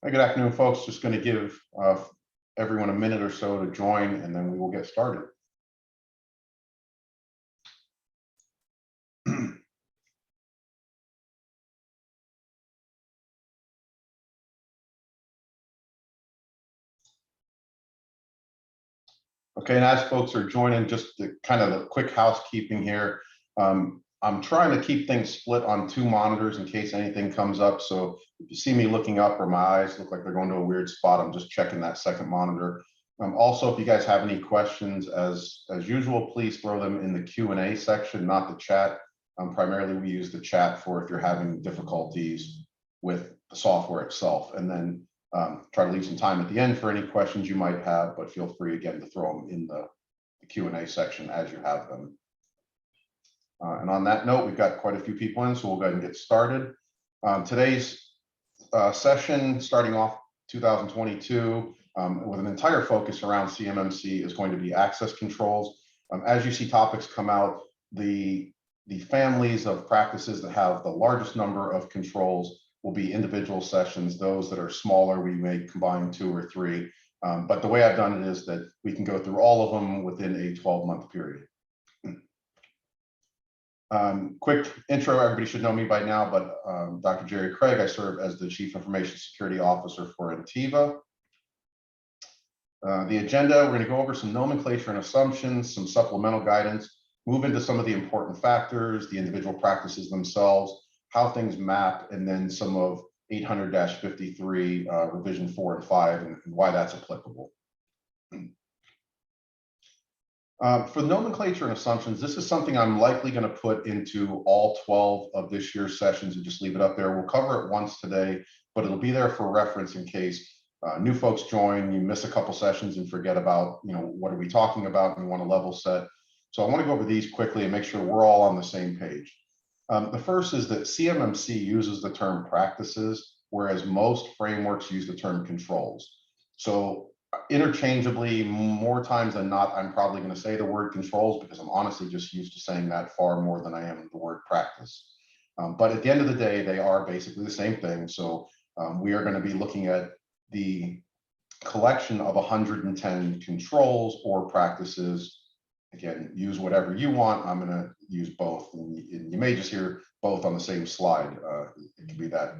Hi, good afternoon, folks. Just going to give everyone a minute or so to join, and then we will get started. Okay, and as folks are joining, just the kind of the quick housekeeping here. I'm trying to keep things split on two monitors in case anything comes up. So if you see me looking up or my eyes look like they're going to a weird spot, I'm just checking that second monitor. Also, if you guys have any questions, as usual, please throw them in the Q&A section, not the chat. Primarily, we use the chat for if you're having difficulties with the software itself, and then try to leave some time at the end for any questions you might have, but feel free again to throw them in the Q&A section as you have them. And on that note, we've got quite a few people in, so we'll go ahead and get started. Today's session, starting off 2022, with an entire focus around CMMC, is going to be access controls. As you see topics come out, the families of practices that have the largest number of controls will be individual sessions. Those that are smaller, we may combine 2 or 3. But the way I've done it is that we can go through all of them within a 12-month period. Quick intro, everybody should know me by now, but Dr. Jerry Craig, I serve as the Chief Information Security Officer for Ntiva. The agenda, we're going to go over some nomenclature and assumptions, some supplemental guidance, move into some of the important factors, the individual practices themselves, how things map, and then some of 800-53 revision 4 and 5 and why that's applicable. For nomenclature and assumptions, this is something I'm likely going to put into all 12 of this year's sessions and just leave it up there. We'll cover it once today, but it'll be there for reference in case new folks join, you miss a couple sessions and forget about, what are we talking about, and you want to level set. So I want to go over these quickly and make sure we're all on the same page. The first is that CMMC uses the term practices, whereas most frameworks use the term controls. So interchangeably, more times than not, I'm probably going to say the word controls because I'm honestly just used to saying that far more than I am the word practice. But at the end of the day, they are basically the same thing. So we are going to be looking at the collection of 110 controls or practices. Again, use whatever you want. I'm going to use both. And you may just hear both on the same slide. It can be that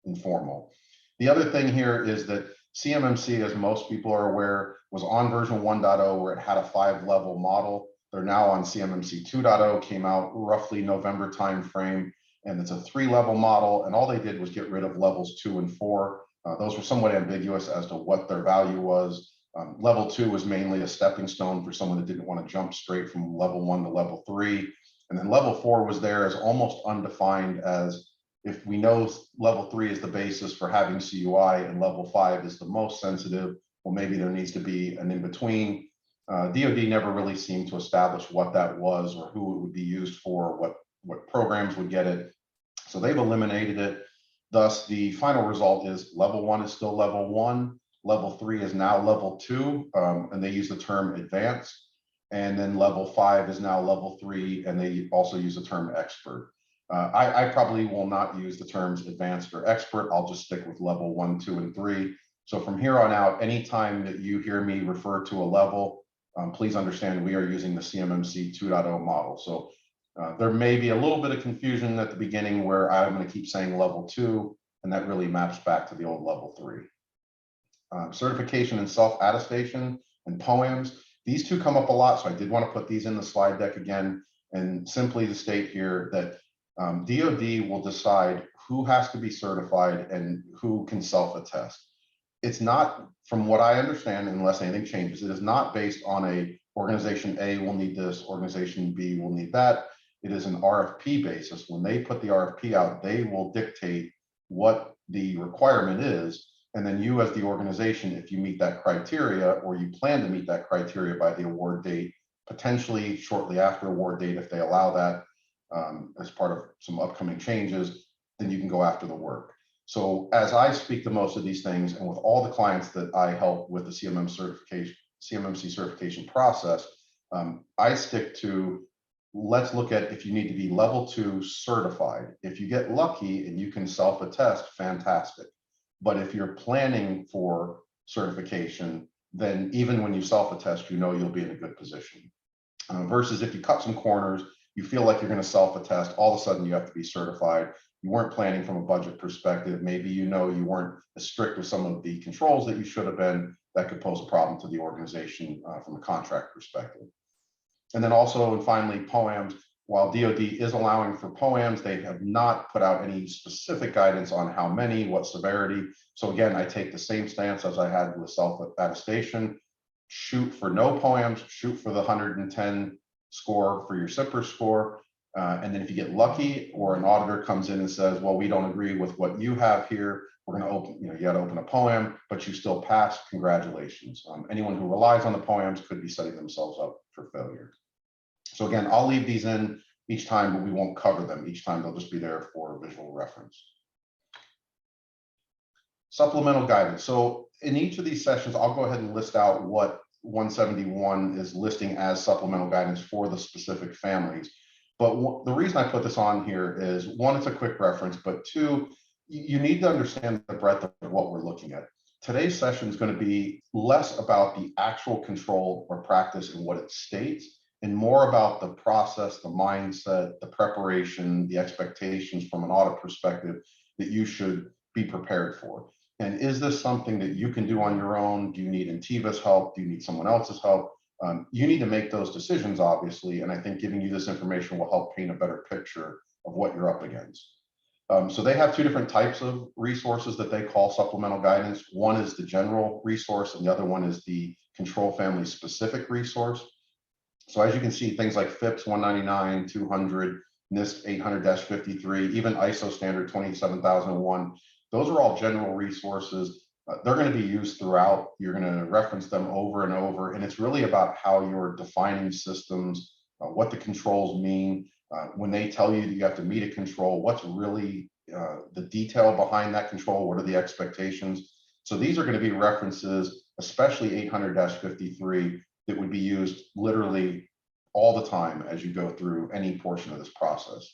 informal. The other thing here is that CMMC, as most people are aware, was on version 1.0 where it had a 5-level model. They're now on CMMC 2.0, came out roughly November timeframe, and it's a 3-level model. And all they did was get rid of levels 2 and 4. Those were somewhat ambiguous as to what their value was. Level 2 was mainly a stepping stone for someone that didn't want to jump straight from level 1 to level 3. And then level 4 was there as almost undefined, as if we know level 3 is the basis for having CUI and level 5 is the most sensitive, well, maybe there needs to be an in-between. DoD never really seemed to establish what that was or who it would be used for, what programs would get it. So they've eliminated it. Thus, the final result is level 1 is still level 1. Level 3 is now level 2, and they use the term advanced. And then level 5 is now level 3, and they also use the term expert. I probably will not use the terms advanced or expert. I'll just stick with level 1, 2, and 3. So from here on out, anytime that you hear me refer to a level, please understand we are using the CMMC 2.0 model. So there may be a little bit of confusion at the beginning where I'm going to keep saying level 2, and that really maps back to the old level 3. Certification and self-attestation and POAMs. These two come up a lot, so I did want to put these in the slide deck again, and simply to state here that DoD will decide who has to be certified and who can self-attest. It's not, from what I understand, unless anything changes, it is not based on a organization A will need this, organization B will need that. It is an RFP basis. When they put the RFP out, they will dictate what the requirement is. And then you as the organization, if you meet that criteria or you plan to meet that criteria by the award date, potentially shortly after award date, if they allow that as part of some upcoming changes, then you can go after the work. So as I speak to most of these things, and with all the clients that I help with the CMMC certification process, I stick to, let's look at if you need to be level 2 certified. If you get lucky and you can self-attest, fantastic. But if you're planning for certification, then even when you self-attest, you know you'll be in a good position. Versus if you cut some corners, you feel like you're going to self-attest, all of a sudden you have to be certified. You weren't planning from a budget perspective. Maybe you weren't as strict with some of the controls that you should have been. That could pose a problem to the organization from a contract perspective. And then also, and finally, POAMs. While DoD is allowing for POAMs, they have not put out any specific guidance on how many, what severity. So again, I take the same stance as I had with self-attestation. Shoot for no POAMs, shoot for the 110 score for your SIPR score. And then if you get lucky or an auditor comes in and says, well, we don't agree with what you have here, we're going to open, you got to open a POAM, but you still pass, congratulations. Anyone who relies on the POAMs could be setting themselves up for failure. So again, I'll leave these in each time, but we won't cover them each time. They'll just be there for visual reference. Supplemental guidance. So in each of these sessions, I'll go ahead and list out what 171 is listing as supplemental guidance for the specific families. But the reason I put this on here is, one, it's a quick reference, but two, you need to understand the breadth of what we're looking at. Today's session is going to be less about the actual control or practice and what it states, and more about the process, the mindset, the preparation, the expectations from an audit perspective that you should be prepared for. And is this something that you can do on your own? Do you need Ntiva's help? Do you need someone else's help? You need to make those decisions, obviously, and I think giving you this information will help paint a better picture of what you're up against. So they have two different types of resources that they call supplemental guidance. One is the general resource, and the other one is the control family specific resource. So as you can see, things like FIPS 199, 200, NIST 800-53, even ISO standard 27001, those are all general resources. They're going to be used throughout. You're going to reference them over and over, and it's really about how you're defining systems, what the controls mean. When they tell you that you have to meet a control, what's really the detail behind that control? What are the expectations? So these are going to be references, especially 800-53, that would be used literally all the time as you go through any portion of this process.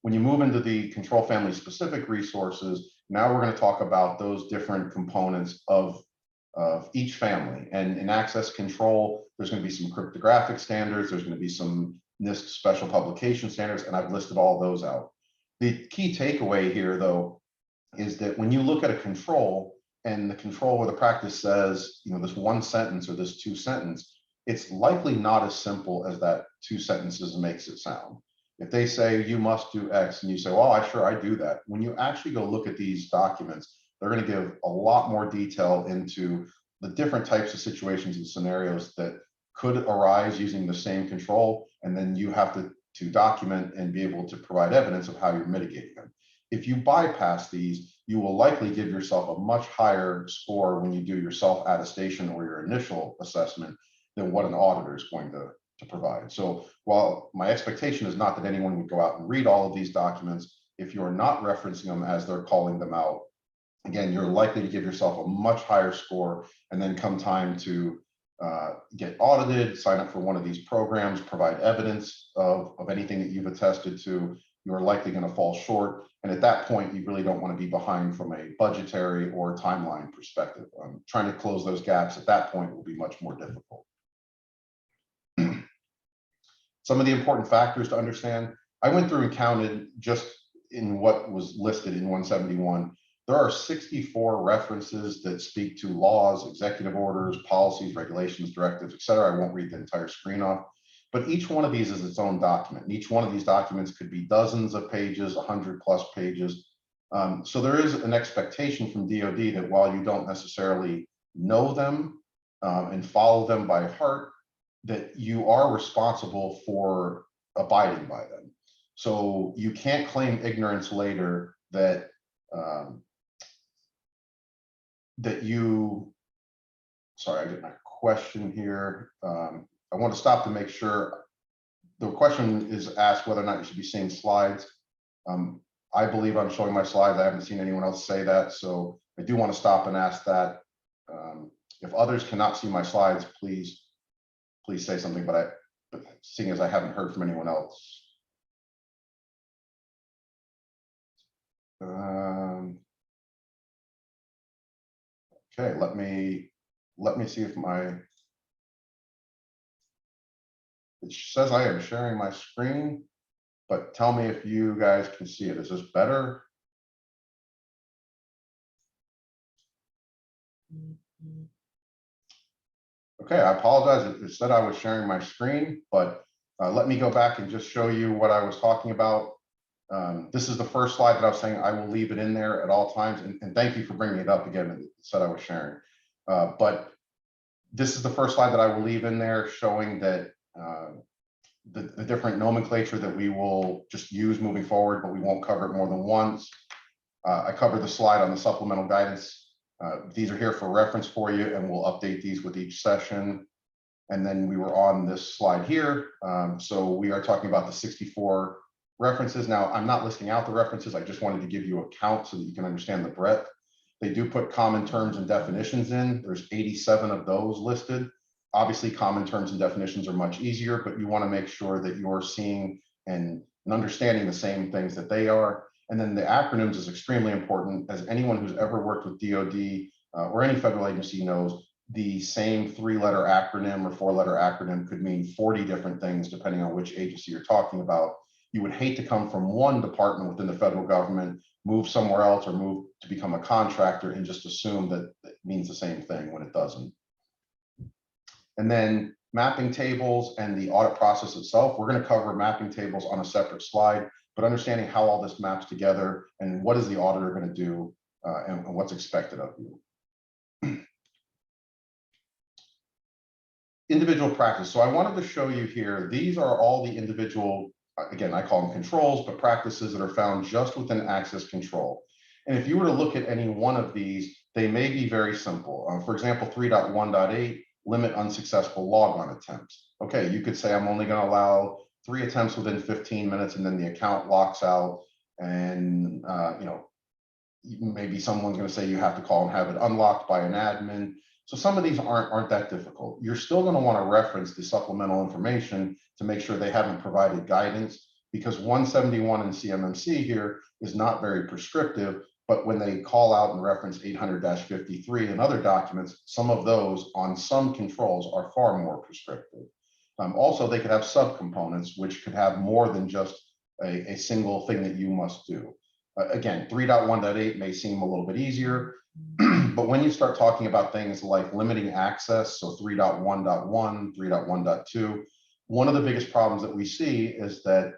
When you move into the control family specific resources, now we're going to talk about those different components of each family. And in access control, there's going to be some cryptographic standards, there's going to be some NIST special publication standards, and I've listed all those out. The key takeaway here, though, is that when you look at a control, and the control or the practice says, this one sentence or this two sentence, it's likely not as simple as that two sentences makes it sound. If they say you must do X and you say, well, I do that. When you actually go look at these documents, they're going to give a lot more detail into the different types of situations and scenarios that could arise using the same control. And then you have to document and be able to provide evidence of how you're mitigating them. If you bypass these, you will likely give yourself a much higher score when you do your self-attestation or your initial assessment than what an auditor is going to provide. So while my expectation is not that anyone would go out and read all of these documents, if you're not referencing them as they're calling them out, again, you're likely to give yourself a much higher score, and then come time to get audited, sign up for one of these programs, provide evidence of anything that you've attested to, you're likely going to fall short. And at that point, you really don't want to be behind from a budgetary or timeline perspective. Trying to close those gaps at that point will be much more difficult. Some of the important factors to understand, I went through and counted just in what was listed in 171. There are 64 references that speak to laws, executive orders, policies, regulations, directives, et cetera. I won't read the entire screen off, but each one of these is its own document. And each one of these documents could be dozens of pages, 100+ pages. So there is an expectation from DoD that while you don't necessarily know them and follow them by heart, that you are responsible for abiding by them. So you can't claim ignorance later that sorry, I get my question here. I want to stop to make sure. The question is asked whether or not you should be seeing slides. I believe I'm showing my slides. I haven't seen anyone else say that. So I do want to stop and ask that. If others cannot see my slides, please say something, but seeing as I haven't heard from anyone else. Okay, let me see if it says I am sharing my screen, but tell me if you guys can see it. Is this better? Okay, I apologize. It said I was sharing my screen, but let me go back and just show you what I was talking about. This is the first slide that I was saying I will leave it in there at all times. And thank you for bringing it up again. It said I was sharing. But this is the first slide that I will leave in there showing that the different nomenclature that we will just use moving forward, but we won't cover it more than once. I covered the slide on the supplemental guidance. These are here for reference for you, and we'll update these with each session. And then we were on this slide here. So we are talking about the 64 references. Now, I'm not listing out the references. I just wanted to give you a count so that you can understand the breadth. They do put common terms and definitions in. There's 87 of those listed. Obviously, common terms and definitions are much easier, but you want to make sure that you're seeing and understanding the same things that they are. And then the acronyms is extremely important, as anyone who's ever worked with DoD or any federal agency knows. The same 3-letter acronym or 4-letter acronym could mean 40 different things depending on which agency you're talking about. You would hate to come from one department within the federal government, move somewhere else, or move to become a contractor and just assume that it means the same thing when it doesn't. And then mapping tables and the audit process itself. We're going to cover mapping tables on a separate slide, but understanding how all this maps together and what is the auditor going to do and what's expected of you. Individual practice. So I wanted to show you here, these are all the individual, again, I call them controls, but practices that are found just within access control. And if you were to look at any one of these, they may be very simple. For example, 3.1.8, limit unsuccessful logon attempts. Okay, you could say I'm only going to allow 3 attempts within 15 minutes and then the account locks out. And, maybe someone's going to say you have to call and have it unlocked by an admin. So some of these aren't that difficult. You're still going to want to reference the supplemental information to make sure they haven't provided guidance, because 171 in CMMC here is not very prescriptive, but when they call out and reference 800-53 and other documents, some of those on some controls are far more prescriptive. Also, they could have subcomponents, which could have more than just a single thing that you must do. Again, 3.1.8 may seem a little bit easier, but when you start talking about things like limiting access, so 3.1.1, 3.1.2, one of the biggest problems that we see is that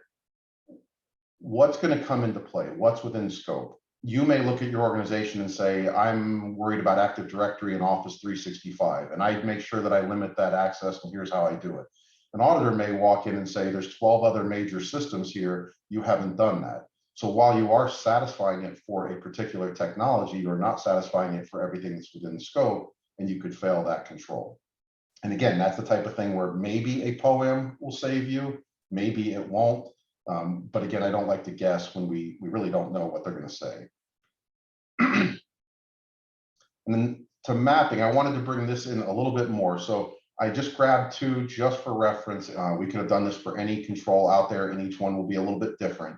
what's going to come into play, what's within scope. You may look at your organization and say, I'm worried about Active Directory and Office 365, and I make sure that I limit that access, and here's how I do it. An auditor may walk in and say, there's 12 other major systems here, you haven't done that. So while you are satisfying it for a particular technology, you're not satisfying it for everything that's within the scope, and you could fail that control. And again, that's the type of thing where maybe a POEM will save you, maybe it won't. But again, I don't like to guess when we really don't know what they're going to say. And then to mapping, I wanted to bring this in a little bit more. So I just grabbed 2 just for reference. We could have done this for any control out there, and each one will be a little bit different.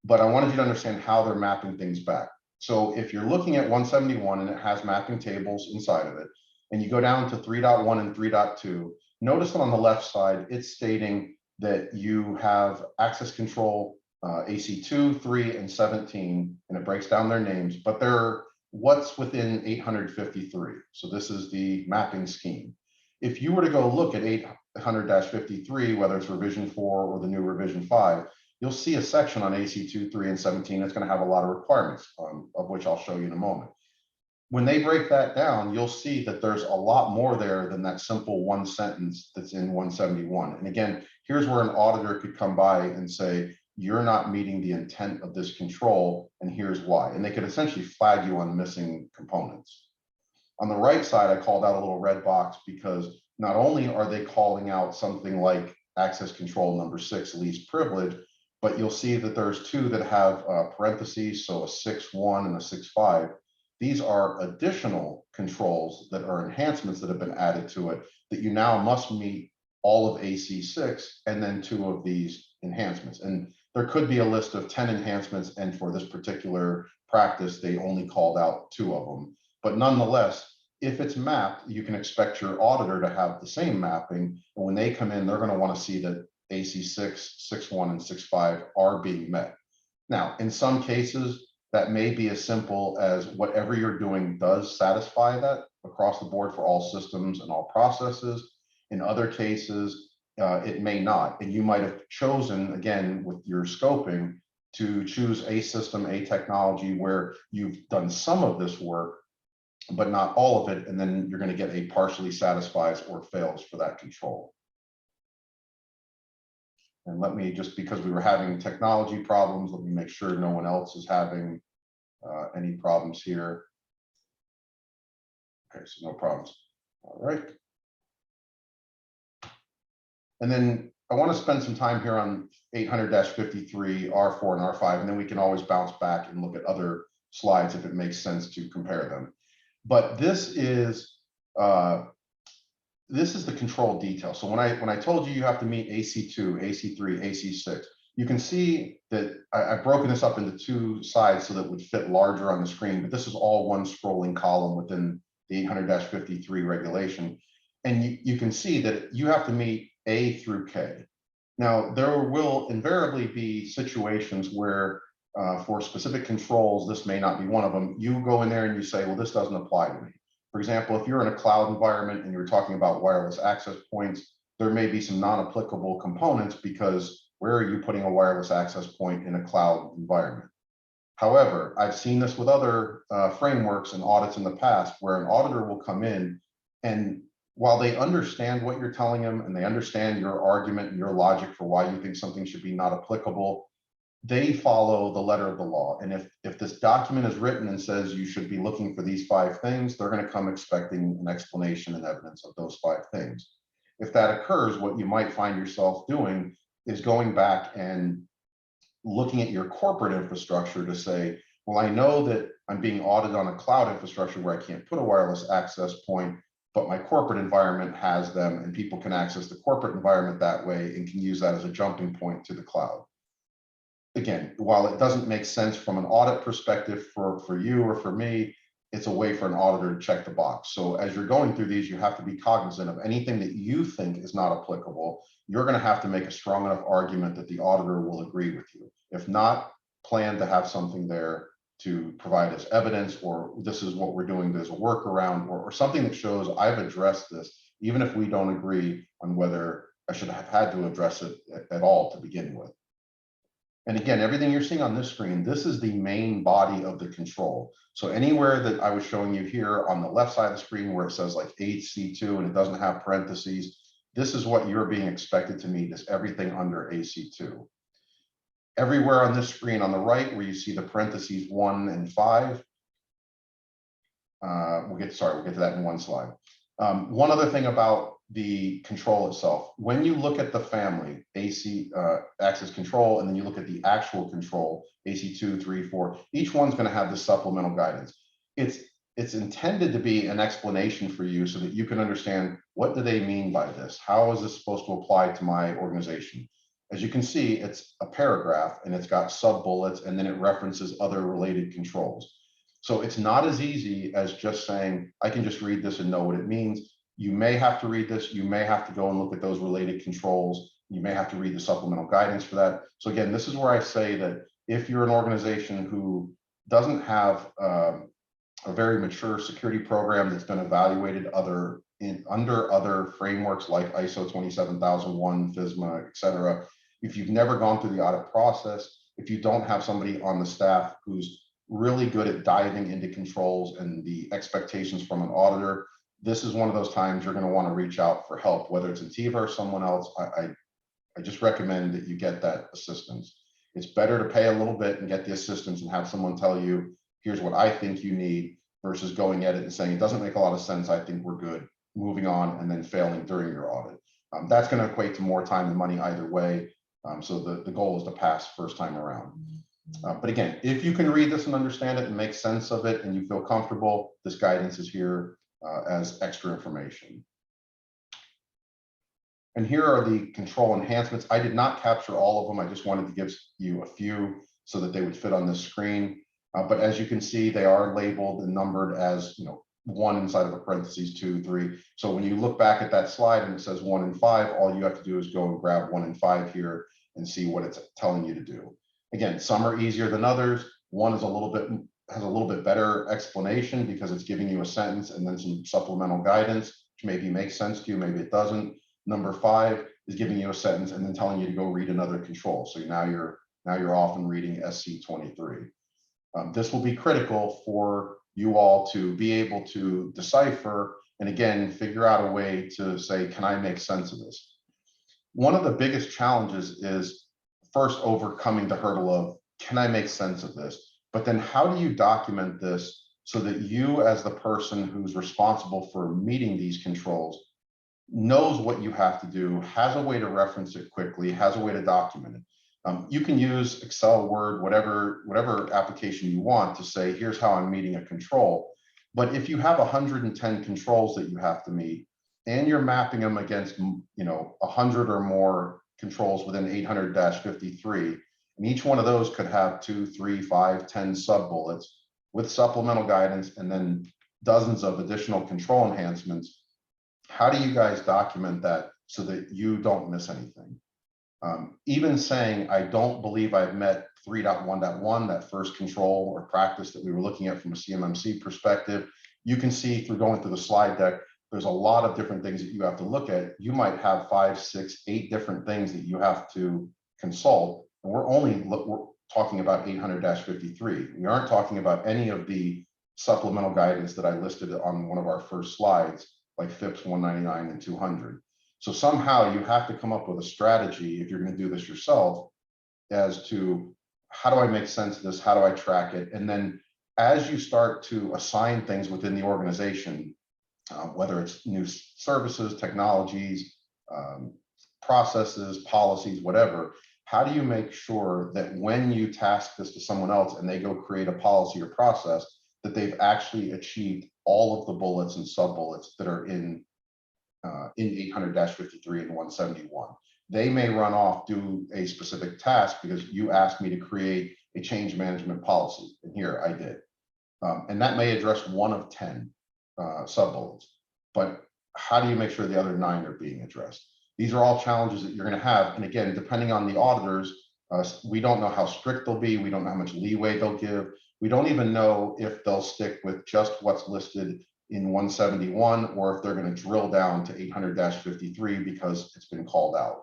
But I wanted you to understand how they're mapping things back. So if you're looking at 171 and it has mapping tables inside of it, and you go down to 3.1 and 3.2, notice that on the left side, it's stating that you have access control AC2, 3, and 17, and it breaks down their names, but they're what's within 853. So this is the mapping scheme. If you were to go look at 800-53, whether it's revision 4 or the new revision 5, you'll see a section on AC2, 3, and 17 that's going to have a lot of requirements, of which I'll show you in a moment. When they break that down, you'll see that there's a lot more there than that simple one sentence that's in 171. And again, here's where an auditor could come by and say, you're not meeting the intent of this control, and here's why. And they could essentially flag you on missing components. On the right side, I called out a little red box because not only are they calling out something like access control number 6, least privilege, but you'll see that there's 2 that have parentheses, so a 6.1 and a 6.5. These are additional controls that are enhancements that have been added to it that you now must meet all of AC6 and then 2 of these enhancements. And there could be a list of 10 enhancements, and for this particular practice, they only called out 2 of them. But nonetheless, if it's mapped, you can expect your auditor to have the same mapping. And when they come in, they're going to want to see that AC 6, 6.1, and 6.5 are being met. Now, in some cases, that may be as simple as whatever you're doing does satisfy that across the board for all systems and all processes. In other cases, it may not. And you might have chosen, again, with your scoping, to choose a system, a technology where you've done some of this work, but not all of it, and then you're going to get a partially satisfies or fails for that control. And let me, just because we were having technology problems, let me make sure no one else is having any problems here. Okay, so no problems. All right. And then I want to spend some time here on 800-53, R4, and R5, and then we can always bounce back and look at other slides if it makes sense to compare them. But this is the control detail. So when I told you have to meet AC2, AC3, AC6, you can see that I've broken this up into two sides so that it would fit larger on the screen, but this is all one scrolling column within the 800-53 regulation. And you can see that you have to meet A through K. Now, there will invariably be situations where for specific controls, this may not be one of them. You go in there and you say, well, this doesn't apply to me. For example, if you're in a cloud environment and you're talking about wireless access points, there may be some non-applicable components because where are you putting a wireless access point in a cloud environment? However, I've seen this with other frameworks and audits in the past where an auditor will come in, and while they understand what you're telling them and they understand your argument and your logic for why you think something should be not applicable, they follow the letter of the law. And if this document is written and says you should be looking for these 5 things, they're going to come expecting an explanation and evidence of those 5 things. If that occurs, what you might find yourself doing is going back and looking at your corporate infrastructure to say, well, I know that I'm being audited on a cloud infrastructure where I can't put a wireless access point, but my corporate environment has them and people can access the corporate environment that way and can use that as a jumping point to the cloud. Again, while it doesn't make sense from an audit perspective for you or for me, it's a way for an auditor to check the box. So as you're going through these, you have to be cognizant of anything that you think is not applicable. You're going to have to make a strong enough argument that the auditor will agree with you. If not, plan to have something there to provide as evidence, or this is what we're doing, there's a workaround, or something that shows I've addressed this, even if we don't agree on whether I should have had to address it at all to begin with. And again, everything you're seeing on this screen, this is the main body of the control. So anywhere that I was showing you here on the left side of the screen where it says like AC2 and it doesn't have parentheses, this is what you're being expected to meet, is everything under AC2. Everywhere on this screen on the right where you see the parentheses 1 and 5, we'll get to that in one slide. One other thing about the control itself, when you look at the family, AC access control, and then you look at the actual control, AC2, 3, 4, each one's going to have the supplemental guidance. It's intended to be an explanation for you so that you can understand, what do they mean by this? How is this supposed to apply to my organization? As you can see, it's a paragraph and it's got sub-bullets, and then it references other related controls. So it's not as easy as just saying, I can just read this and know what it means. You may have to read this. You may have to go and look at those related controls. You may have to read the supplemental guidance for that. So again, this is where I say that if you're an organization who doesn't have a very mature security program that's been evaluated under other frameworks like ISO 27001, FISMA, et cetera, if you've never gone through the audit process, if you don't have somebody on the staff who's really good at diving into controls and the expectations from an auditor, this is one of those times you're going to want to reach out for help, whether it's Ntiva or someone else. I just recommend that you get that assistance. It's better to pay a little bit and get the assistance and have someone tell you, here's what I think you need, versus going at it and saying, it doesn't make a lot of sense, I think we're good, moving on, and then failing during your audit. That's going to equate to more time and money either way. So the goal is to pass first time around. But again, if you can read this and understand it and make sense of it and you feel comfortable, this guidance is here as extra information. And here are the control enhancements. I did not capture all of them. I just wanted to give you a few so that they would fit on this screen. But as you can see, they are labeled and numbered as, 1 inside of a parentheses, 2, 3. So when you look back at that slide and it says 1 and 5, all you have to do is go and grab 1 and 5 here and see what it's telling you to do. Again, some are easier than others. One is has a little bit better explanation because it's giving you a sentence and then some supplemental guidance, which maybe makes sense to you, maybe it doesn't. Number 5 is giving you a sentence and then telling you to go read another control. So now you're off and reading SC23. This will be critical for you all to be able to decipher and again figure out a way to say, can I make sense of this? One of the biggest challenges is first overcoming the hurdle of, can I make sense of this? But then how do you document this so that you, as the person who's responsible for meeting these controls, knows what you have to do, has a way to reference it quickly, has a way to document it. You can use Excel, Word, whatever application you want to say, here's how I'm meeting a control. But if you have 110 controls that you have to meet, and you're mapping them against 100 or more controls within 800-53, and each one of those could have 2, 3, 5, 10 sub-bullets with supplemental guidance and then dozens of additional control enhancements, how do you guys document that so that you don't miss anything? Even saying, I don't believe I've met 3.1.1, that first control or practice that we were looking at from a CMMC perspective, you can see through going through the slide deck, there's a lot of different things that you have to look at. You might have 5, 6, 8 different things that you have to consult. And we're talking about 800-53. We aren't talking about any of the supplemental guidance that I listed on one of our first slides, like FIPS 199 and 200. So somehow you have to come up with a strategy if you're going to do this yourself as to how do I make sense of this? How do I track it? And then as you start to assign things within the organization, whether it's new services, technologies, processes, policies, whatever, how do you make sure that when you task this to someone else and they go create a policy or process, that they've actually achieved all of the bullets and sub-bullets that are in 800-53 and 171. They may run off, do a specific task because you asked me to create a change management policy, and here I did. And that may address 1 of 10 sub-bullets, but how do you make sure the other 9 are being addressed? These are all challenges that you're going to have. And again, depending on the auditors, we don't know how strict they'll be. We don't know how much leeway they'll give. We don't even know if they'll stick with just what's listed in 171 or if they're going to drill down to 800-53 because it's been called out.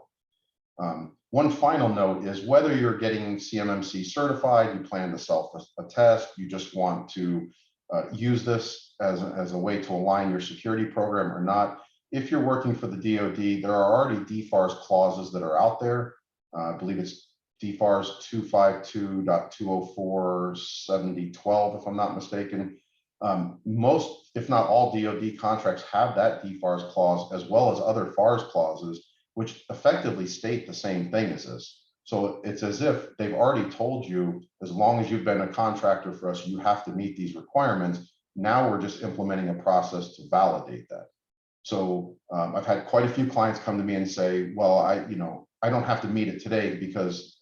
One final note is whether you're getting CMMC certified, you plan to self-attest, you just want to use this as a way to align your security program or not. If you're working for the DoD, there are already DFARS clauses that are out there. I believe it's DFARS 252.204/7012, if I'm not mistaken. Most, if not all, DoD contracts have that DFARS clause as well as other FARS clauses, which effectively state the same thing as this. So it's as if they've already told you, as long as you've been a contractor for us, you have to meet these requirements. Now we're just implementing a process to validate that. So I've had quite a few clients come to me and say, well, I don't have to meet it today because,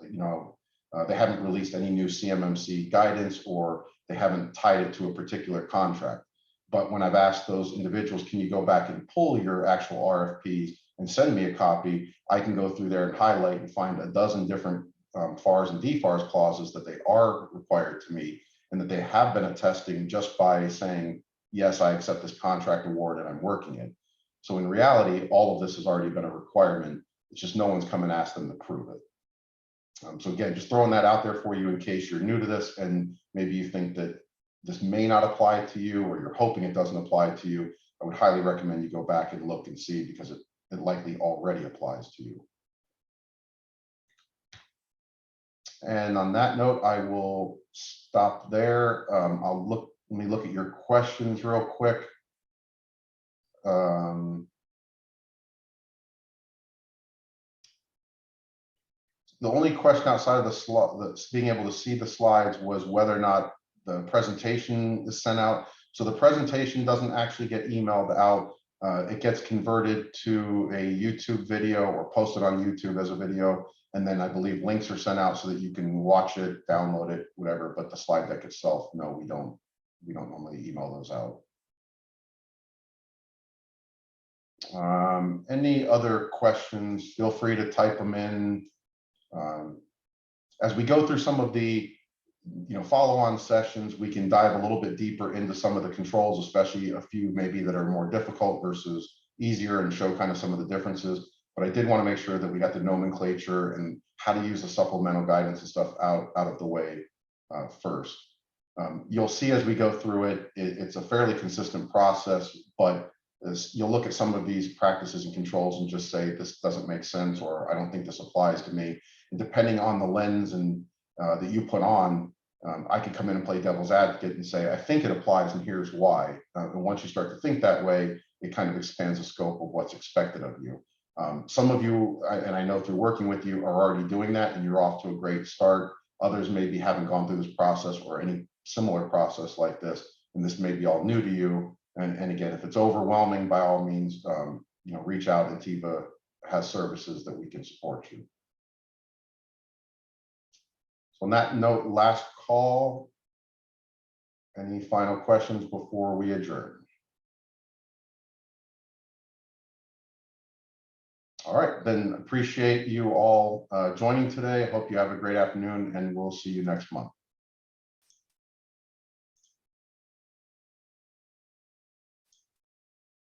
they haven't released any new CMMC guidance or they haven't tied it to a particular contract. But when I've asked those individuals, can you go back and pull your actual RFPs and send me a copy, I can go through there and highlight and find a dozen different FARS and DFARS clauses that they are required to meet and that they have been attesting just by saying, yes, I accept this contract award and I'm working it. So in reality, all of this has already been a requirement. It's just no one's come and asked them to prove it. So again, just throwing that out there for you in case you're new to this and maybe you think that this may not apply to you or you're hoping it doesn't apply to you. I would highly recommend you go back and look and see because it likely already applies to you. And on that note, I will stop there. Let me look at your questions real quick. The only question outside of the slide, being able to see the slides, was whether or not the presentation is sent out. So the presentation doesn't actually get emailed out. It gets converted to a YouTube video or posted on YouTube as a video. And then I believe links are sent out so that you can watch it, download it, whatever. But the slide deck itself, no, we don't normally email those out. Any other questions, feel free to type them in. As we go through some of the follow-on sessions, we can dive a little bit deeper into some of the controls, especially a few maybe that are more difficult versus easier, and show kind of some of the differences. But I did want to make sure that we got the nomenclature and how to use the supplemental guidance and stuff out of the way first. You'll see as we go through it, it's a fairly consistent process, but as you'll look at some of these practices and controls and just say, this doesn't make sense, or I don't think this applies to me. And depending on the lens and that you put on, I could come in and play devil's advocate and say, I think it applies and here's why. And once you start to think that way, it kind of expands the scope of what's expected of you. Some of you, and I know through working with you, are already doing that and you're off to a great start. Others maybe haven't gone through this process or any similar process like this, and this may be all new to you. And again, if it's overwhelming, by all means, reach out. Ntiva has services that we can support you. So on that note, last call. Any final questions before we adjourn? All right, then appreciate you all joining today. I hope you have a great afternoon, and we'll see you next month.